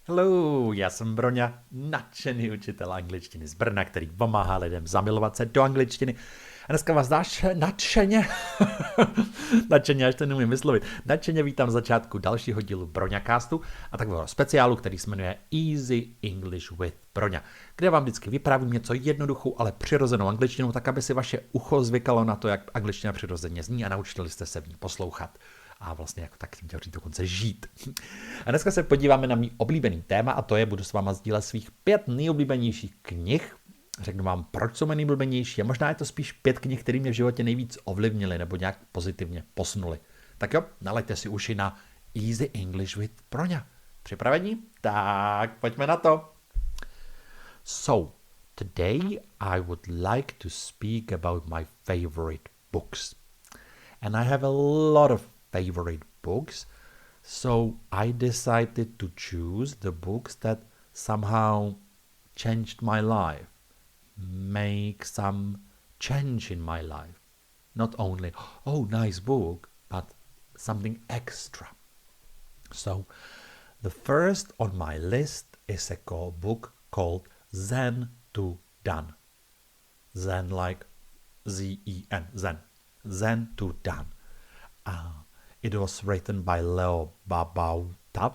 Hello, já jsem Broňa, nadšený učitel angličtiny z Brna, který pomáhá lidem zamilovat se do angličtiny. A dneska vás nadšeně, nadšeně, až to neumím vyslovit, nadšeně vítám začátku dalšího dílu Broňacastu a takového speciálu, který se jmenuje Easy English with Broňa, kde vám vždycky vyprávím něco jednoduchou, ale přirozenou angličtinou, tak aby si vaše ucho zvykalo na to, jak angličtina přirozeně zní a naučili jste se v ní poslouchat. A vlastně jako tak tím chtěl dokonce žít. A dneska se podíváme na mý oblíbený téma a to je, budu s váma sdílet svých 5 nejoblíbenějších knih. Řeknu vám, proč jsou mé nejoblíbenější a možná je to spíš 5 knih, které mě v životě nejvíc ovlivnily nebo nějak pozitivně posunuly. Tak jo, nalaďte si uši na Easy English with Broňa. Připravení? Tak, pojďme na to. So, today I would like to speak about my favorite books. And I have a lot of favorite books, so I decided to choose the books that somehow changed my life, make some change in my life. Not only, oh, nice book, but something extra. So the first on my list is a book called Zen to Done. Zen like Z-E-N, Zen. Zen to Done. It was written by Leo Babauta.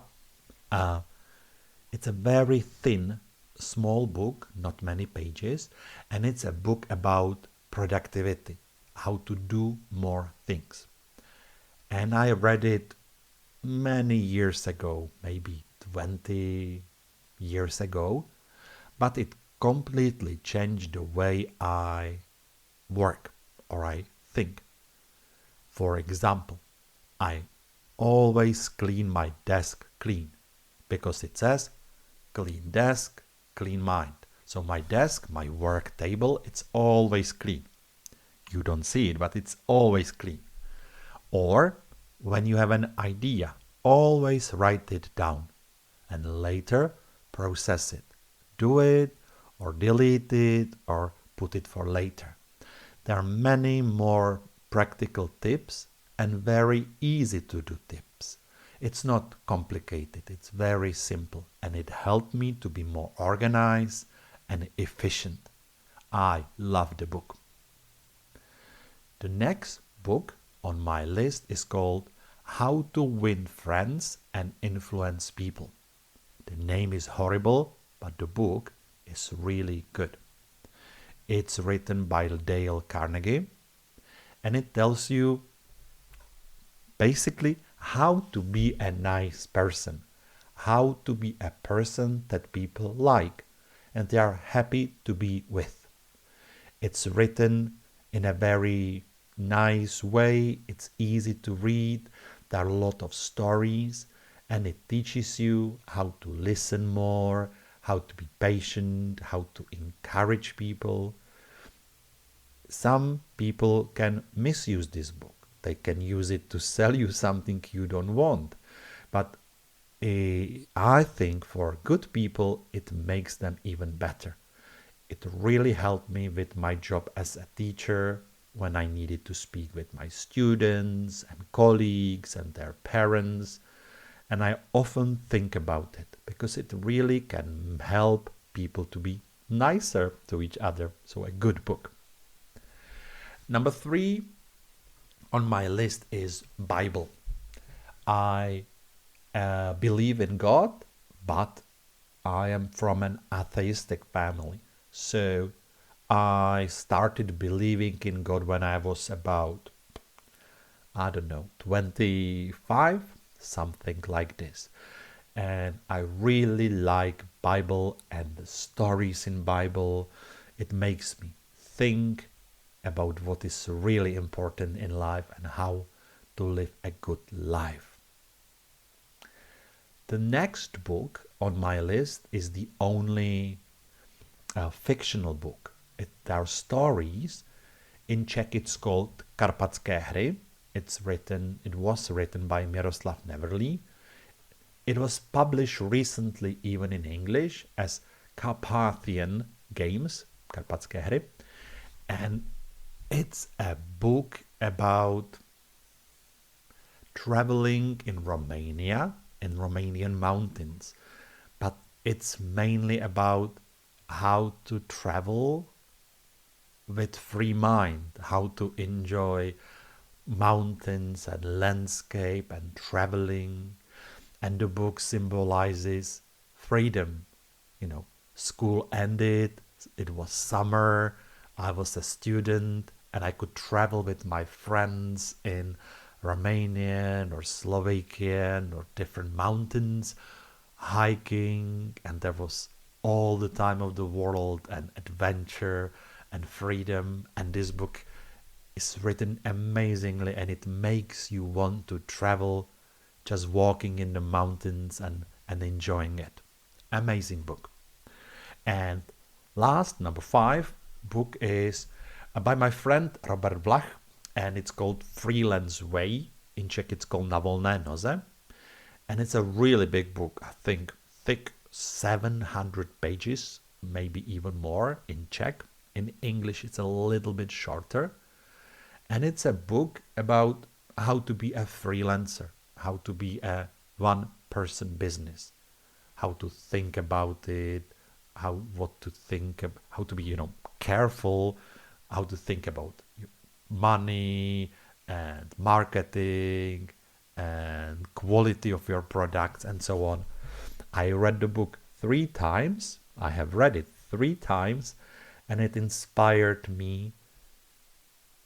It's a very thin, small book, not many pages, and it's a book about productivity, how to do more things. And I read it many years ago, maybe 20 years ago, but it completely changed the way I work or I think. For example, I always clean my desk clean because it says clean desk, clean mind. So my desk, my work table, it's always clean. You don't see it, but it's always clean. Or when you have an idea, always write it down and later process it. Do it or delete it or put it for later. There are many more practical tips and very easy to do tips. It's not complicated, it's very simple and it helped me to be more organized and efficient. I love the book. The next book on my list is called How to Win Friends and Influence People. The name is horrible, but the book is really good. It's written by Dale Carnegie and it tells you basically how to be a nice person, how to be a person that people like and they are happy to be with. It's written in a very nice way, it's easy to read, there are a lot of stories and it teaches you how to listen more, how to be patient, how to encourage people. Some people can misuse this book. They can use it to sell you something you don't want. But I think for good people, it makes them even better. It really helped me with my job as a teacher when I needed to speak with my students and colleagues and their parents. And I often think about it because it really can help people to be nicer to each other. So a good book. Number 3 on my list is Bible. I believe in God, but I am from an atheistic family. So I started believing in God when I was about, 25, something like this. And I really like Bible and the stories in Bible. It makes me think about what is really important in life and how to live a good life. The next book on my list is the only fictional book. There are stories. In Czech it's called Karpatské hry. It was written by Miroslav Neverly. It was published recently even in English as Carpathian Games, Karpatské hry. And it's a book about traveling in Romania, in Romanian mountains. But It's mainly about how to travel with free mind, how to enjoy mountains and landscape and traveling. And the book symbolizes freedom. You know, school ended, it was summer, I was a student, and I could travel with my friends in Romanian or Slovakian or different mountains, hiking, and there was all the time of the world and adventure and freedom. And this book is written amazingly, and it makes you want to travel, just walking in the mountains and enjoying it. Amazing book. And last, number 5 book is by my friend Robert Vlach, and it's called Freelance Way. In Czech it's called Na volné noze. And it's a really big book, I think thick, 700 pages, maybe even more in Czech. In English it's a little bit shorter. And it's a book about how to be a freelancer, how to be a one-person business, how to think about it, how to be, careful, how to think about money and marketing and quality of your products and so on. I read the book 3 times. I have read it 3 times, and it inspired me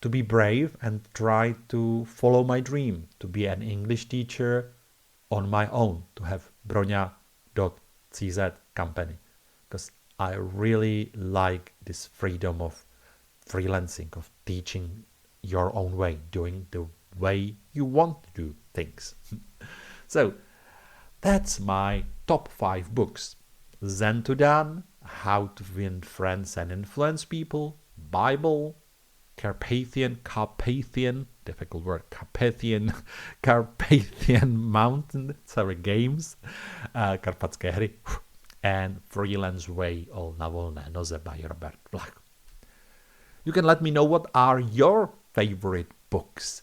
to be brave and try to follow my dream, to be an English teacher on my own, to have Broňa.cz company, because I really like this freedom of freelancing, of teaching your own way, doing the way you want to do things. So that's my top 5 books. Zen to Done, How to Win Friends and Influence People, Bible, Carpathian, difficult word, Carpathian Mountain, games, Karpatské hry, and Freelance Way, or Na volné noze by Robert Vlach. You can let me know what are your favorite books,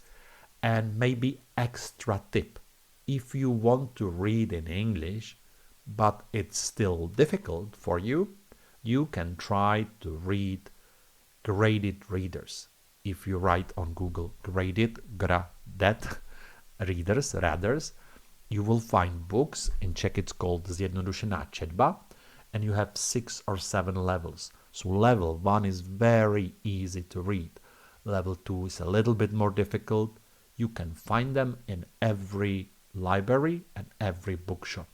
and maybe extra tip. If you want to read in English, but it's still difficult for you, you can try to read graded readers. If you write on Google graded readers, you will find books. In Czech it's called Zjednodušená četba, and you have 6 or 7 levels. So level 1 is very easy to read. Level 2 is a little bit more difficult. You can find them in every library and every bookshop.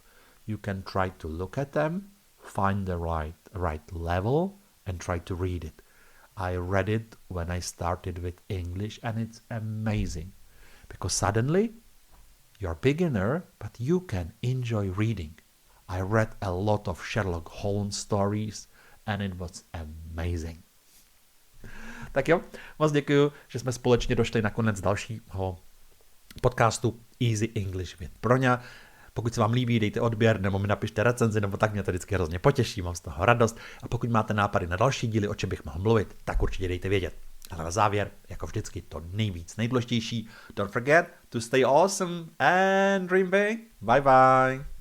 You can try to look at them, find the right level, and try to read it. I read it when I started with English, and it's amazing, because suddenly you're a beginner, but you can enjoy reading. I read a lot of Sherlock Holmes stories, and it was amazing. Tak jo, moc děkuju, že jsme společně došli na konec dalšího podcastu Easy English with Broňa. Pokud se vám líbí, dejte odběr, nebo mi napište recenzi, nebo tak, mě to vždycky hrozně potěší, mám z toho radost. A pokud máte nápady na další díly, o čem bych mohl mluvit, tak určitě dejte vědět. Ale na závěr, jako vždycky, to nejdůležitější. Don't forget to stay awesome and dream big. Bye bye.